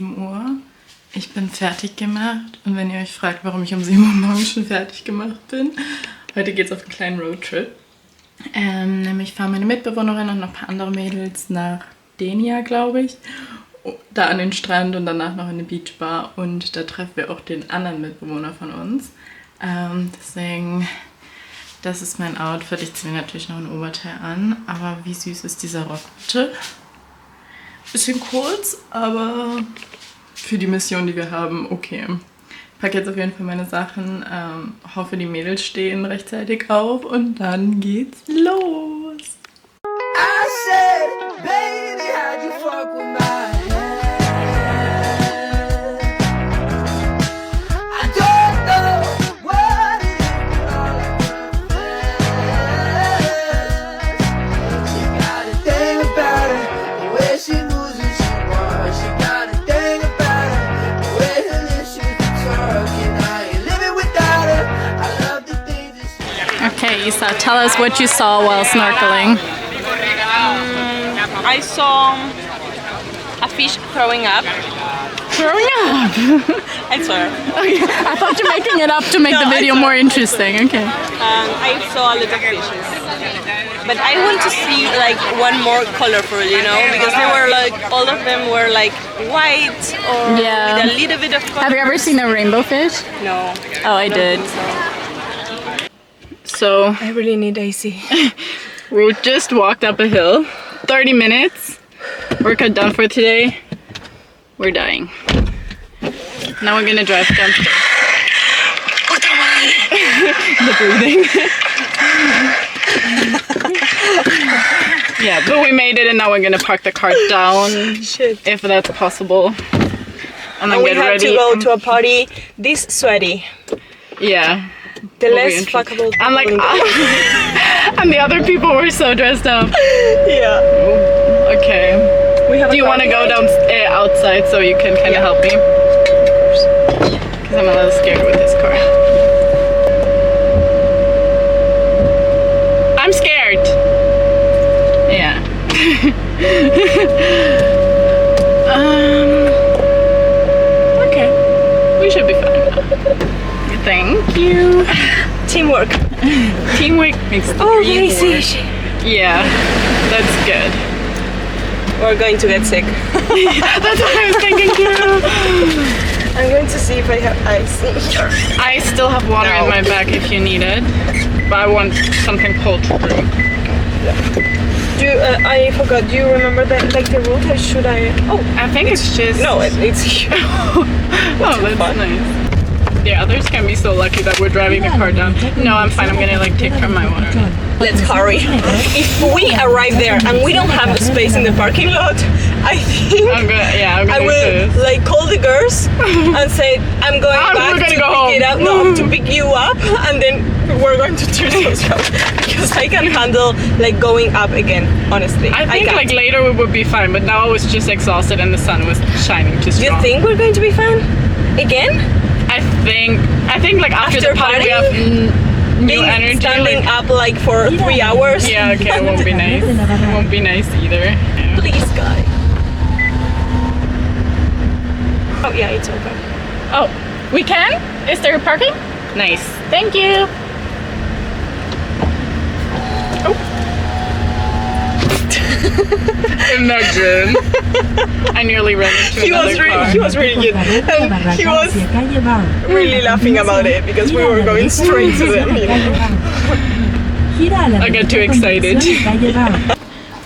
7 Uhr. Ich bin fertig gemacht und wenn ihr euch fragt, warum ich um 7 Uhr morgens schon fertig gemacht bin, heute geht es auf einen kleinen Roadtrip. Nämlich fahren meine Mitbewohnerin und noch ein paar andere Mädels nach Denia, glaube ich, da an den Strand und danach noch in eine Beachbar und da treffen wir auch den anderen Mitbewohner von uns. Deswegen, das ist mein Outfit. Ich ziehe mir natürlich noch ein Oberteil an, aber wie süß ist dieser Rock bitte? Bisschen kurz, aber für die Mission, die wir haben, okay. Ich packe jetzt auf jeden Fall meine Sachen, hoffe die Mädels stehen rechtzeitig auf und dann geht's los. I said, baby, how'd you fuck with my Okay, Isa, tell us what you saw while snorkeling. I saw a fish throwing up. Throwing up? I swear. Okay, I thought you're making it up to make the video more interesting. Okay. I saw a lot of fishes. But I want to see like one more colorful, you know, because they were like, all of them were like white or with a little bit of color. Have you ever seen a rainbow fish? No. Oh, I did. So I really need AC. We just walked up a hill. 30 minutes. Workout done for today. We're dying. Now we're gonna drive downstairs. The breathing. Yeah, but we made it and now we're gonna park the car down. Shit. If that's possible. And then we get have ready. to go to a party this sweaty. Yeah. The less fuckable. And like, and the other people were so dressed up. Yeah. Okay. Do you want to go down outside so you can kind of help me? Of course. Because I'm a little scared with this car. I'm scared. Yeah. Okay. We should be fine. Thank you. Teamwork. Teamwork makes the dream work. Yeah, that's good. We're going to get sick. That's what I was thinking too. I'm going to see if I have ice here. I still have water in my bag if you need it, but I want something cold to brew. Yeah. I forgot. Do you remember the route? Or should I? Oh, I think it's just. No, it's here. Oh, that's nice. Yeah, others can be so lucky that we're driving the car down. No, I'm fine. I'm gonna like take from my water. Let's hurry. If we arrive there and we don't have a space in the parking lot, I think I will like call the girls and say I'm going back to pick it up, to pick you up, and then we're going to do those routes because I can handle like going up again. Honestly, I think like later we would be fine, but now I was just exhausted and the sun was shining too strong. Do you think we're going to be fine again? I think like after the party we have new energy. Standing up like for 3 hours. Yeah, okay, it won't be nice. It won't be nice either. Yeah. Please, guy. Oh yeah, it's open. Oh, we can? Is there parking? Nice. Thank you. Oh. Imagine. I nearly ran into another car. He was really good. And he was really laughing about it because we were going straight to them, you know. I got too excited.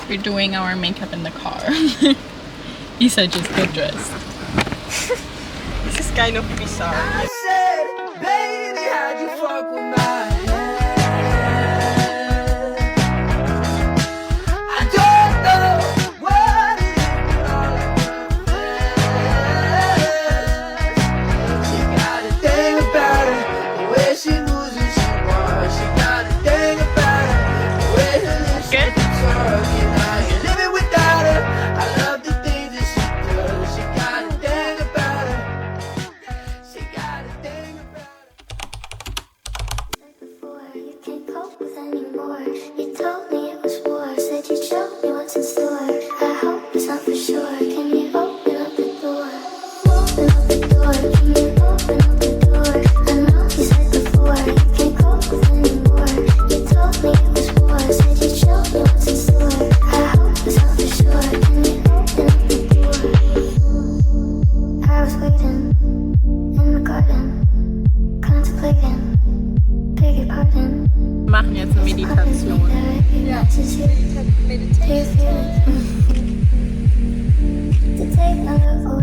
We're doing our makeup in the car. Isa just got dressed. This is kind of bizarre. I said, baby, how'd you fuck with my machen jetzt eine Meditation. Ja, Meditation. To take longer